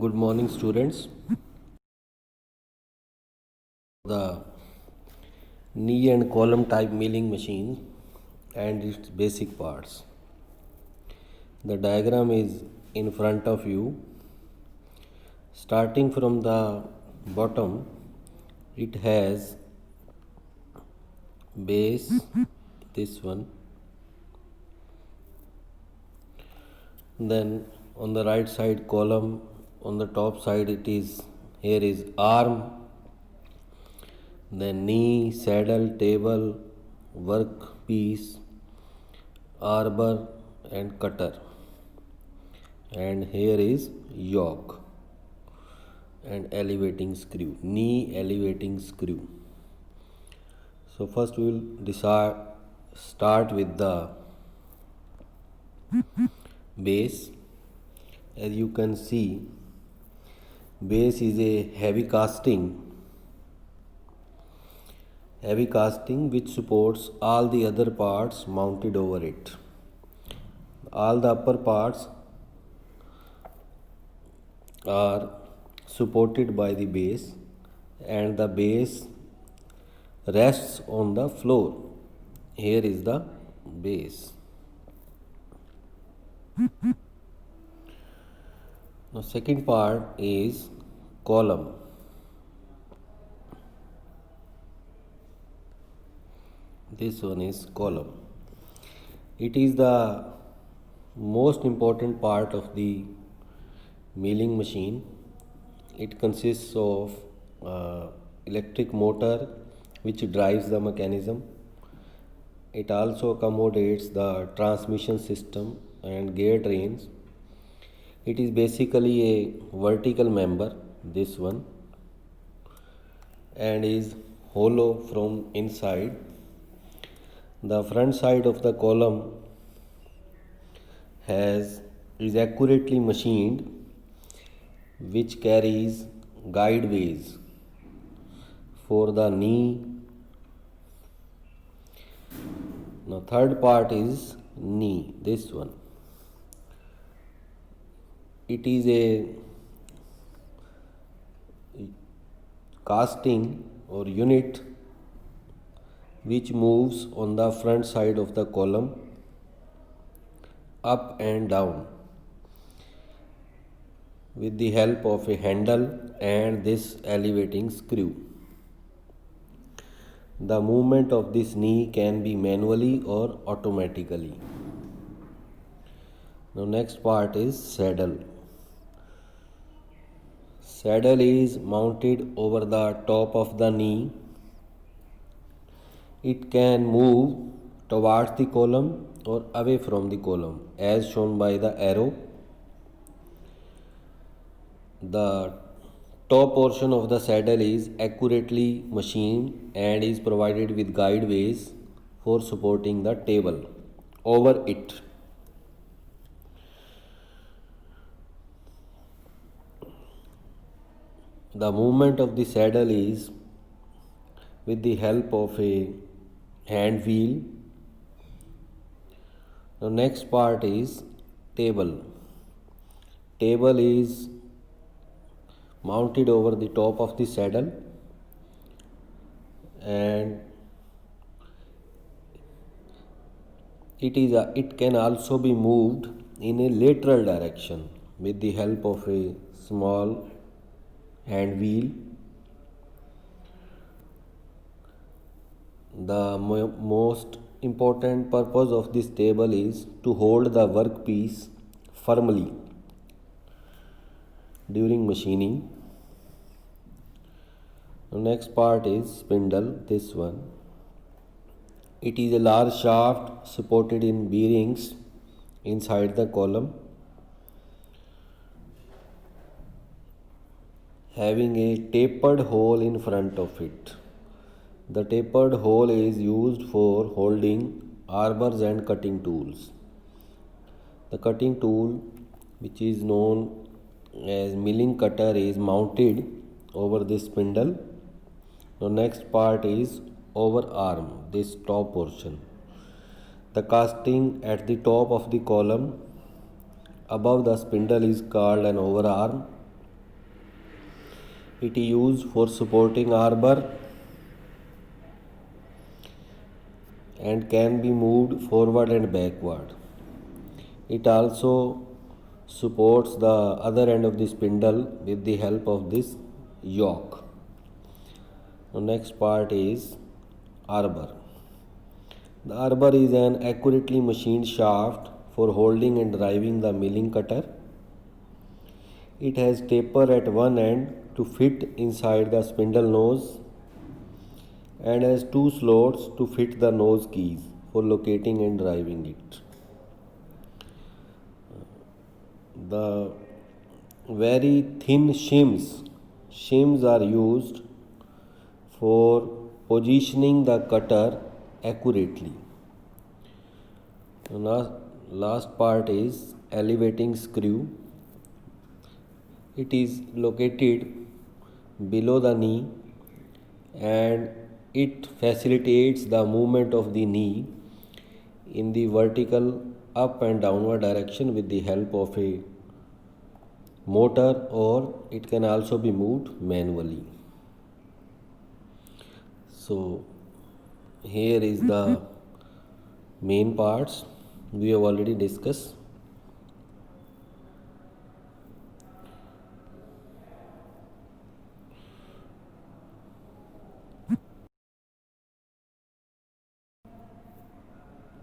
Good morning, students. The knee and column type milling machine and its basic parts. The diagram is in front of you. Starting from the bottom, it has base, this one. Then on the right side column, on the top side it is, here is arm, then knee, saddle, table, workpiece, arbor and cutter, and here is yoke and elevating screw, knee elevating screw. So first we will start with the base. As you can see, base is a heavy casting which supports all the other parts mounted over it. All the upper parts are supported by the base and the base rests on the floor. Here is the base. Now second part is column. This one is column. It is the most important part of the milling machine. It consists of electric motor which drives the mechanism. It also accommodates the transmission system and gear trains. It is basically a vertical member, this one, and is hollow from inside. The front side of the column is accurately machined, which carries guideways for the knee. Now third part is knee, this one. It is a casting or unit which moves on the front side of the column up and down with the help of a handle and this elevating screw. The movement of this knee can be manually or automatically. Now next part is saddle. Saddle is mounted over the top of the knee. It can move towards the column or away from the column as shown by the arrow. The top portion of the saddle is accurately machined and is provided with guideways for supporting the table over it. The movement of the saddle is with the help of a hand wheel. The next part is table. Table is mounted over the top of the saddle and it can also be moved in a lateral direction with the help of a small hand wheel. The most important purpose of this table is to hold the workpiece firmly during machining. The next part is spindle, this one. It is a large shaft supported in bearings inside the column, having a tapered hole in front of it. The tapered hole is used for holding arbors and cutting tools. The cutting tool, which is known as milling cutter, is mounted over this spindle. The next part is overarm, this top portion. The casting at the top of the column above the spindle is called an overarm. It is used for supporting arbor and can be moved forward and backward. It also supports the other end of the spindle with the help of this yoke. The next part is arbor. The arbor is an accurately machined shaft for holding and driving the milling cutter. It has taper at one end to fit inside the spindle nose and has two slots to fit the nose keys for locating and driving it. The very thin shims are used for positioning the cutter accurately. The last part is elevating screw. It is located below the knee and it facilitates the movement of the knee in the vertical up and downward direction with the help of a motor, or it can also be moved manually. So here is the main parts we have already discussed.